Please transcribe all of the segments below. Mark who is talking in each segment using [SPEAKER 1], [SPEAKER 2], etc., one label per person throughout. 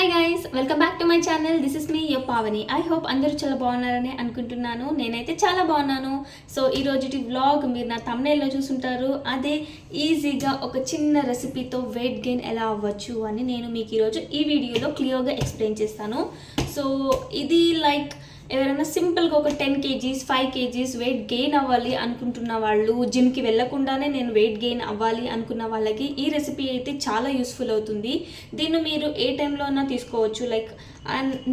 [SPEAKER 1] Hi guys, welcome back to my channel. This is me your Pavani. I hope అందరూ చాలా బాగున్నారని అనుకుంటున్నాను. నేనైతే చాలా బాగున్నాను. సో ఈ రోజుటి వ్లాగ్ మీరు నా థంబ్నెయిల్లో చూసుంటారు. అదే ఈజీగా ఒక చిన్న రెసిపీతో వెయిట్ గెయిన్ ఎలా అవ్వచ్చు అని నేను మీకు ఈరోజు ఈ వీడియోలో క్లియర్గా ఎక్స్ప్లెయిన్ చేస్తాను. సో ఇది లైక్ ఎవరైనా సింపుల్గా ఒక 10 kgs 5 kgs వెయిట్ గెయిన్ అవ్వాలి అనుకుంటున్న వాళ్ళు, జిమ్కి వెళ్ళకుండానే నేను వెయిట్ గెయిన్ అవ్వాలి అనుకున్న వాళ్ళకి ఈ రెసిపీ అయితే చాలా యూస్ఫుల్ అవుతుంది. దీన్ని మీరు ఏ టైంలో అయినా తీసుకోవచ్చు. లైక్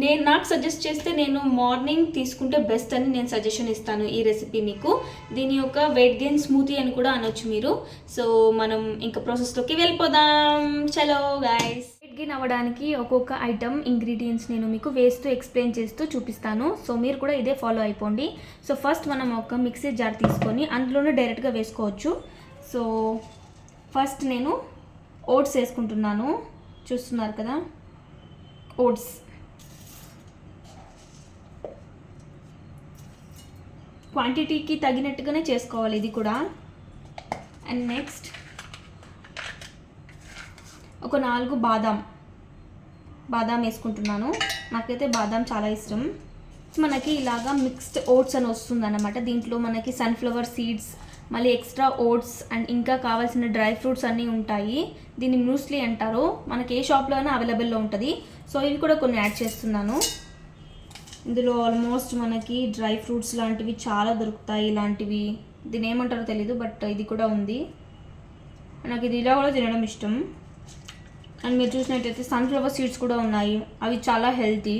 [SPEAKER 1] నేను నాకు సజెస్ట్ చేస్తే నేను మార్నింగ్ తీసుకుంటే బెస్ట్ అని నేను సజెషన్ ఇస్తాను ఈ రెసిపీ మీకు. దీని యొక్క వెయిట్ గెయిన్ స్మూతీ అని కూడా అనొచ్చు మీరు. సో మనం ఇంకా ప్రాసెస్లోకి వెళ్ళిపోదాం. చలో గైస్, వెయిట్ గెయిన్ అవ్వడానికి ఒక్కొక్క ఐటమ్ ఇంగ్రీడియంట్స్ నేను మీకు వేస్తూ ఎక్స్ప్లెయిన్ చేస్తూ చూపిస్తాను. సో మీరు కూడా ఇదే ఫాలో అయిపోండి. సో ఫస్ట్ మనం ఒక మిక్సీ జార్ తీసుకొని అందులోనే డైరెక్ట్గా వేసుకోవచ్చు. సో ఫస్ట్ నేను ఓట్స్ వేసుకుంటున్నాను. చూస్తున్నారు కదా, ఓట్స్. క్వాంటిటీకి తగినట్టుగానే చేసుకోవాలి ఇది కూడా. అండ్ నెక్స్ట్ ఒక 4 బాదాం వేసుకుంటున్నాను. నాకైతే బాదాం చాలా ఇష్టం. మనకి ఇలాగా మిక్స్డ్ ఓట్స్ అని వస్తుంది అన్నమాట. దీంట్లో మనకి సన్ఫ్లవర్ సీడ్స్, మళ్ళీ ఎక్స్ట్రా ఓట్స్ అండ్ ఇంకా కావాల్సిన డ్రై ఫ్రూట్స్ అన్నీ ఉంటాయి. దీన్ని మ్యూస్లీ అంటారు. మనకి ఏ షాప్లో అయినా అవైలబుల్లో ఉంటుంది. సో ఇవి కూడా కొన్ని యాడ్ చేస్తున్నాను. ఇందులో ఆల్మోస్ట్ మనకి డ్రై ఫ్రూట్స్ లాంటివి చాలా దొరుకుతాయి. ఇలాంటివి దీని ఏమంటారో తెలీదు, బట్ ఇది కూడా ఉంది. నాకు ఇది ఇలా కూడా తినడం ఇష్టం. అండ్ మీరు చూసినట్టయితే సన్ఫ్లవర్ సీడ్స్ కూడా ఉన్నాయి. అవి చాలా హెల్తీ.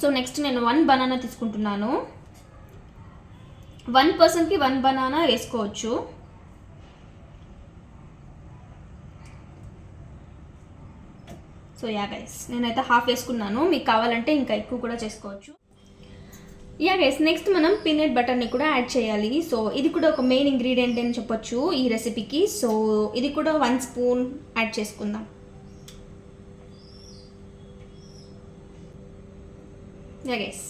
[SPEAKER 1] సో నెక్స్ట్ నేను 1 బనానా తీసుకుంటున్నాను. 1 పర్సన్కి 1 బనానా వేసుకోవచ్చు. సో యా గైస్, నేనైతే హాఫ్ వేసుకున్నాను. మీకు కావాలంటే ఇంకా ఎక్కువ కూడా చేసుకోవచ్చు. యా గైస్, నెక్స్ట్ మనం పీనట్ బటర్ని కూడా యాడ్ చేయాలి. సో ఇది కూడా ఒక మెయిన్ ఇంగ్రీడియంట్ అని చెప్పొచ్చు ఈ రెసిపీకి. సో ఇది కూడా 1 స్పూన్ యాడ్ చేసుకుందాం. యా గైస్,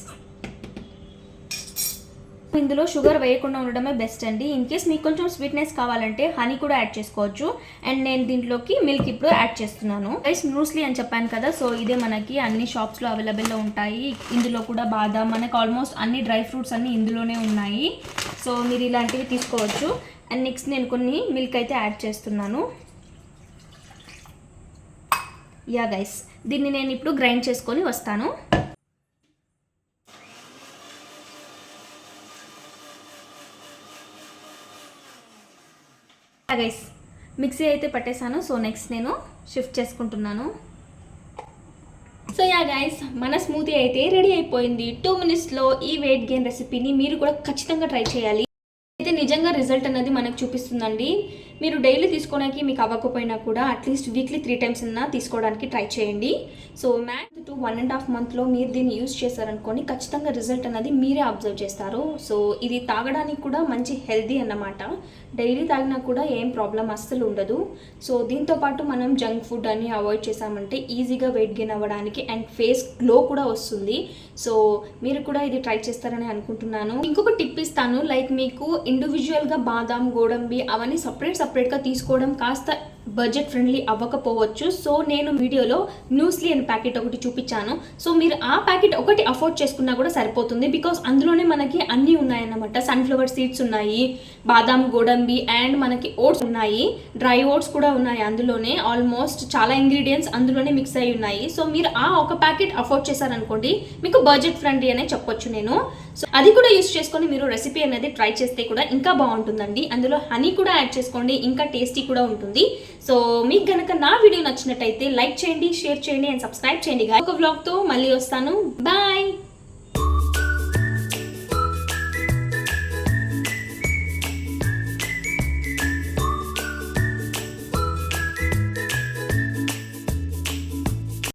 [SPEAKER 1] ఇందులో షుగర్ వేయకుండా ఉండడమే బెస్ట్ అండి. ఇన్ కేస్ మీకు కొంచెం స్వీట్నెస్ కావాలంటే హనీ కూడా యాడ్ చేసుకోవచ్చు. అండ్ నేను దీంట్లోకి మిల్క్ ఇప్పుడు యాడ్ చేస్తున్నాను. రైస్ మ్యూస్లీ అని చెప్పాను కదా, సో ఇదే మనకి అన్ని షాప్స్లో అవైలబుల్లో ఉంటాయి. ఇందులో కూడా బాదాం, మనకి ఆల్మోస్ట్ అన్ని డ్రై ఫ్రూట్స్ అన్నీ ఇందులోనే ఉన్నాయి. సో మీరు ఇలాంటివి తీసుకోవచ్చు. అండ్ నెక్స్ట్ నేను కొన్ని మిల్క్ అయితే యాడ్ చేస్తున్నాను. యా గైస్, దీన్ని నేను ఇప్పుడు గ్రైండ్ చేసుకొని వస్తాను. గైస్, మిక్సీ అయితే పట్టేశాను. సో నెక్స్ట్ నేను షిఫ్ట్ చేసుకుంటున్నాను. సో యా గైస్, మన స్మూతీ అయితే రెడీ అయిపోయింది. 2 minutesలో ఈ వెయిట్ గెయిన్ రెసిపీని మీరు కూడా ఖచ్చితంగా ట్రై చేయాలి. అయితే నిజంగా రిజల్ట్ అనేది మనకు చూపిస్తుందండి. మీరు డైలీ తీసుకోవడానికి మీకు అవ్వకపోయినా కూడా అట్లీస్ట్ వీక్లీ 3 times అన్నా తీసుకోవడానికి ట్రై చేయండి. సో మ్యాక్స్ 1.5 monthలో మీరు దీన్ని యూజ్ చేశారనుకోని ఖచ్చితంగా రిజల్ట్ అనేది మీరే అబ్జర్వ్ చేస్తారు. సో ఇది తాగడానికి కూడా మంచి హెల్దీ అన్నమాట. డైలీ తాగినా కూడా ఏం ప్రాబ్లం అస్సలు ఉండదు. సో దీంతోపాటు మనం జంక్ ఫుడ్ అని అవాయిడ్ చేసామంటే ఈజీగా వెయిట్ గెయిన్ అవ్వడానికి అండ్ ఫేస్ గ్లో కూడా వస్తుంది. సో మీరు కూడా ఇది ట్రై చేస్తారని అనుకుంటున్నాను. ఇంకొక టిప్ ఇస్తాను. లైక్ మీకు ఇండివిజువల్గా బాదాం, గోడంబి అవన్నీ సపరేట్గా తీసుకోవడం కాస్త బడ్జెట్ ఫ్రెండ్లీ అవ్వకపోవచ్చు. సో నేను వీడియోలో మ్యూస్లీ అనే ప్యాకెట్ ఒకటి చూపించాను. సో మీరు ఆ ప్యాకెట్ ఒకటి అఫోర్డ్ చేసుకున్నా కూడా సరిపోతుంది. బికాస్ అందులోనే మనకి అన్నీ ఉన్నాయన్నమాట. సన్ఫ్లవర్ సీడ్స్ ఉన్నాయి, బాదాం, గోడంబి అండ్ మనకి ఓట్స్ ఉన్నాయి, డ్రై ఓట్స్ కూడా ఉన్నాయి. అందులోనే ఆల్మోస్ట్ చాలా ఇంగ్రీడియంట్స్ అందులోనే మిక్స్ అయి ఉన్నాయి. సో మీరు ఆ ఒక ప్యాకెట్ అఫోర్డ్ చేశారనుకోండి, మీకు బడ్జెట్ ఫ్రెండ్లీ అనే చెప్పొచ్చు నేను. సో అది కూడా యూస్ చేసుకొని మీరు రెసిపీ అనేది ట్రై చేస్తే కూడా ఇంకా బాగుంటుందండి. అందులో హనీ కూడా యాడ్ చేసుకోండి, ఇంకా టేస్టీ కూడా ఉంటుంది. సో మీకు కనుక నా వీడియో నచ్చినట్టయితే లైక్ చేయండి, షేర్ చేయండి అండ్ సబ్స్క్రైబ్ చేయండి. ఒక వ్లాగ్తో మళ్ళీ వస్తాను. బాయ్.